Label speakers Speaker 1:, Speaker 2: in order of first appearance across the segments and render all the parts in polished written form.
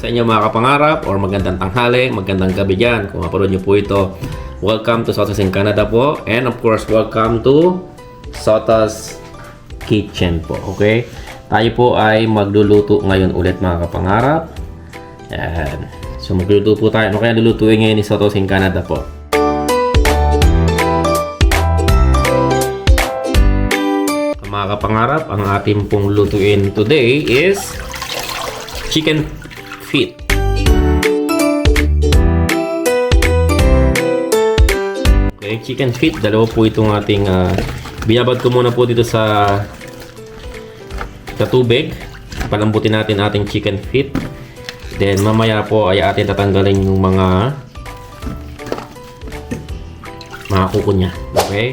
Speaker 1: sa inyo mga kapangarap, or magandang tanghali, magandang gabi dyan kung mapanood nyo po ito. Welcome to Sotas in Canada po, and of course welcome to Sotas Kitchen po. Okay, tayo po ay magluluto ngayon ulit mga kapangarap. Yan. So magluluto po tayo. Ano kaya lulutuin ngayon ni Sotas in Canada po? Mga kapangarap, ang ating pong lutuin today is chicken feet. Okay, chicken feet. Dalawa po itong ating binabad ko muna po dito sa tubig. Palambutin natin ating chicken feet. Then mamaya po ay atin tatanggalin yung mga kuko niya. Okay?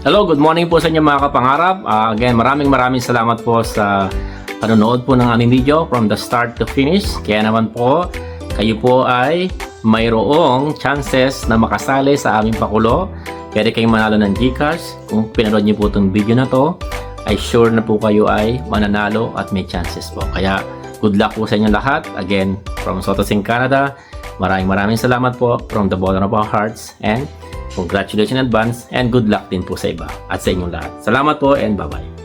Speaker 1: Hello, good morning po sa inyo mga kapangarap. Again, maraming salamat po sa panonood po ng aming video from the start to finish. Kaya naman po, kayo po ay mayroong chances na makasali sa aming pakulo. Pwede kayong manalo ng GCash. Kung pinanood niyo po itong video na to, ay sure na po kayo ay mananalo at may chances po. Kaya good luck po sa inyo lahat. Again, from Sotos in Canada, maraming salamat po from the bottom of our hearts, and congratulations in advance and good luck din po sa iba at sa inyong lahat. Salamat po and bye-bye.